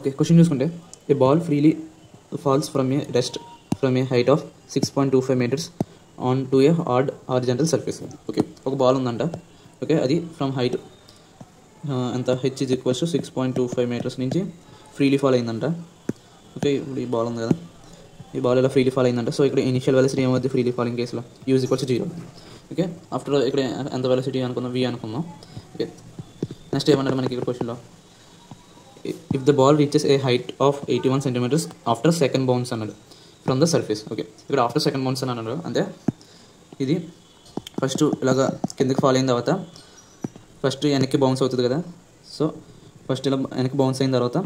Okay, question చూసుకుంటే a ball freely falls from a rest from a height of 6.25 meters on to a hard horizontal surface. Okay, ఒక ball ఉందంట. Okay, అది from height ఎంత H is equals to 6.25 meters నుంచి freely fall అయిందంట. Okay, ఇప్పుడు ఈ ball ఉంది కదా, ఈ బాల్ ఇలా ఫ్రీలీ ఫాల్ అయిందంట. సో ఇక్కడ ఇనిషియల్ వెలాసిటీ ఏమవుతుంది ఫ్రీలీ ఫాలింగ్ కేసులో? U is equals 0. Okay, after ఇక్కడ ఎంత వెలాసిటీ అనుకుందాం? v అనుకుందాం. ఓకే, నెక్స్ట్ ఏమన్నాడు మనకి ఇక్కడ క్వశ్చన్లో? If the ball reaches A height of 81 centimeters after second bounce అన్నాడు ఫ్రమ్ ద సర్ఫేస్. ఓకే, ఇక్కడ ఆఫ్టర్ సెకండ్ బౌన్స్ అని అన్నాడు. అంటే ఇది ఫస్ట్ ఇలాగ కిందకి ఫాల్ అయిన తర్వాత ఫస్ట్ వెనక్కి బౌన్స్ అవుతుంది కదా. సో ఫస్ట్ ఇలా వెనక్కి బౌన్స్ అయిన తర్వాత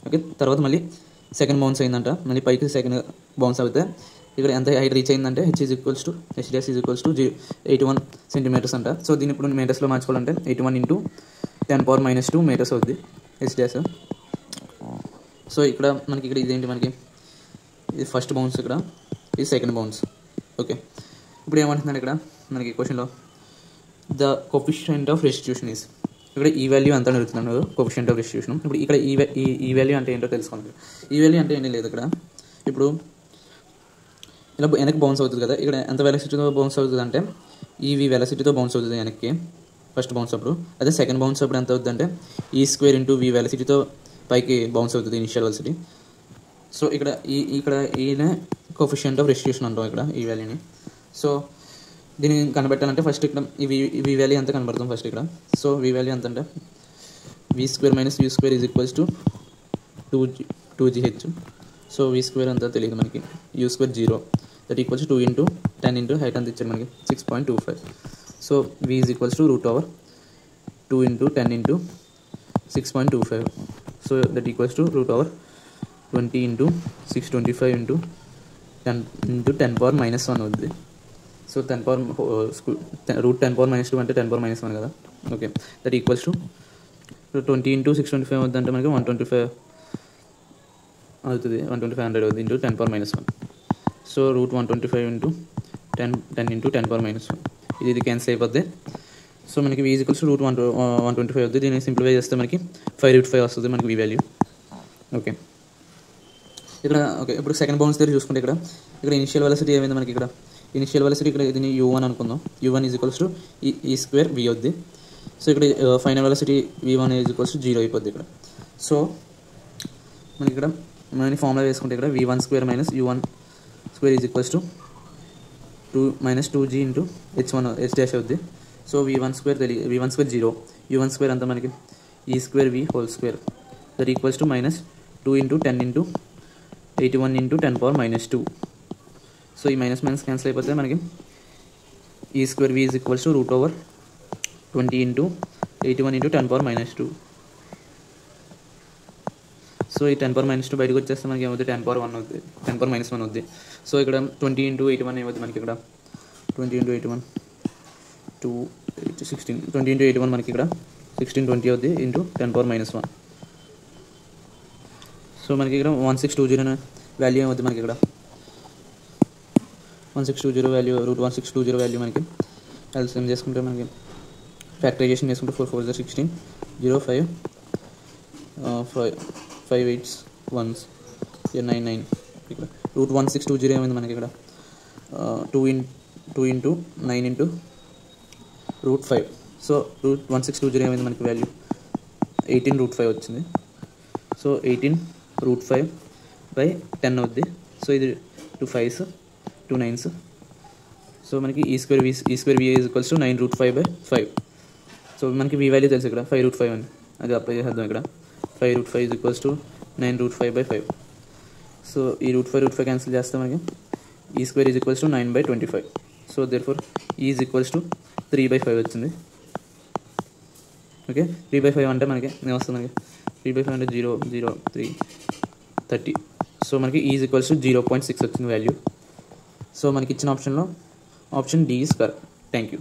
ఓకే, తర్వాత మళ్ళీ సెకండ్ బౌన్స్ అయిందంట, మళ్ళీ పైకి సెకండ్ బౌన్స్ అవుతాయి. ఇక్కడ ఎంత హైట్ రీచ్ అయిందంటే H is equals to HDS is equals to 81 centimeters అంట. సో దీన్ని ఇప్పుడు మీటర్స్లో మార్చుకోవాలంటే 81 × 10⁻² meters అవుద్ది హెచ్డిఎస్. సో ఇక్కడ మనకి ఇక్కడ ఇదేంటి, మనకి ఇది ఫస్ట్ బౌన్స్, ఇక్కడ ఇది సెకండ్ బౌన్స్. ఓకే, ఇప్పుడు ఏమంటున్నాడు ఇక్కడ మనకి క్వశ్చన్లో? The coefficient of restitution is, ఇక్కడ ఈ వాల్యూ ఎంత అడుగుతున్నాడు, కోఎఫిషియంట్ ఆఫ్ రెస్టిట్యూషన్. ఇప్పుడు ఇక్కడ ఈ వాల్యూ అంటే ఏంటో తెలుసుకోండి. ఈ వాల్యూ అంటే ఏంటి లేదు, ఇక్కడ ఇప్పుడు ఇలా వెనక్కి బౌన్స్ అవుతుంది కదా, ఇక్కడ ఎంత వెలాసిటీతో బౌన్స్ అవుతుంది అంటే ఈవి వెలాసిటీతో బౌన్స్ అవుతుంది వెనక్కి ఫస్ట్ బౌన్స్ అప్పుడు. అదే సెకండ్ బౌన్స్ అప్పుడు ఎంత అవుతుంది అంటే E² × V వెలాసిటీతో పైకి బౌన్స్ అవుతుంది ఇనిషియల్ వెలాసిటీ. సో ఇక్కడ ఈయన కోఎఫిషియంట్ ఆఫ్ రెస్టిట్యూషన్ అంటాం ఇక్కడ ఈ వాల్యూని. సో దీన్ని కనబెట్టాలంటే ఫస్ట్ ఇక్కడ ఈ వాల్యూ ఎంత కనబడతాం ఫస్ట్ ఇక్కడ. సో V వాల్యూ ఎంత అంటే V² - U² is equals to 2GH. So V² అంతా తెలియదు మనకి, U² 0, దట్ ఈక్వల్స్ 2 × 10 × హైట్ అంత ఇచ్చారు మనకి 6.25. So V is equals to √2 × 10 × 6.25. So that equals to √20 × 625 × 10 × 10⁻⁻1 అవుతుంది. సో √10⁻² అంటే 10⁻⁻1 కదా. ఓకే, దట్ ఈక్వల్స్ టు 20 × 625 అవుతుంది అంటే మనకి 125 అవుతుంది, 12500 అవుతుంది × 10⁻⁻1. సో √125 × 10 × 10⁻⁻1 ఇది క్యాన్సిల్ అయిపోద్ది. సో మనకి V ఈజ్ ఈక్వల్స్ టు √125 అవుతుంది. దీన్ని సింప్లిఫై చేస్తే మనకి 5√5 వస్తుంది మనకి V వాల్యూ. ఓకే, ఇక్కడ ఓకే, ఇప్పుడు సెకండ్ బౌన్స్ దగ్గర చూసుకుంటే ఇక్కడ ఇనిషియల్ వెలాసిటీ ఏమైంది మనకి? ఇక్కడ ఇనిషియల్ వెలాసిటీ ఇక్కడ దీన్ని U1 అనుకుందాం. U1 is equals to E² V అవుద్ది. సో ఇక్కడ final velocity V1 is equals to 0 అయిపోద్ది ఇక్కడ. సో మనకి ఇక్కడ మన ఫార్ములా వేసుకుంటే ఇక్కడ V1² - U1² is equals to 2G × H1 అవుద్ది. సో V1² 0, U1² అంతా మనకి E² V² that equals to -2 × 10 × 81 × 10⁻⁻2. So ఈ మైనస్ క్యాన్సిల్ అయిపోతే మనకి E² V is equals to √20 × 81 × 10⁻⁻2. So ఈ 10⁻⁻2 బయటకు వచ్చేస్తే మనకి ఏమవుతుంది 10⁻1 అవుతుంది, 10⁻⁻1 అవుతుంది. సో ఇక్కడ 20 × 81 ఏమవుతుంది మనకి? ఇక్కడ 20 × 81 16, 20 × 81 మనకి ఇక్కడ 1620 అవుతుంది × 10⁻⁻1. సో మనకి ఇక్కడ 1620 వాల్యూ ఏమవుతుంది మనకి? ఇక్కడ 1620 వాల్యూ √1620 వాల్యూ మనకి ఎల్సిఎం చేసుకుంటే మనకి ఫ్యాక్టరైజేషన్ చేసుకుంటే 4 4 16 0 5 5 8 1 9 9. ఇక్కడ √1620 ఏమైంది మనకి? ఇక్కడ 2 × 9 × √5. సో √1620 ఏమైంది మనకి వాల్యూ? 18√5 వచ్చింది. సో 18√5/10 అవుద్ది. సో ఇది 2 5s 2 9s. సో మనకి E² V is equals to 9√5/5. So మనకి V వాల్యూ తెలుసు ఇక్కడ 5√5 అని, అది అప్లై చేసేద్దాం. ఇక్కడ 5√5 ఈజ్ ఈక్వల్స్ టు 9√5/5. సో ఈ √5 క్యాన్సిల్ చేస్తే మనకి E² is equals to 9/25. So therefore E is equals to 3/5 వచ్చింది. ఓకే, 3/5 అంటే మనకి ఏమొస్తుంది? మనకి 3/5 అంటే 0 0 3 30. సో మనకి E ఈజ్ ఈక్వల్స్ టు 0.6 వచ్చింది వాల్యూ. సో మనకి ఇచ్చిన ఆప్షన్లో option D is correct. Thank you.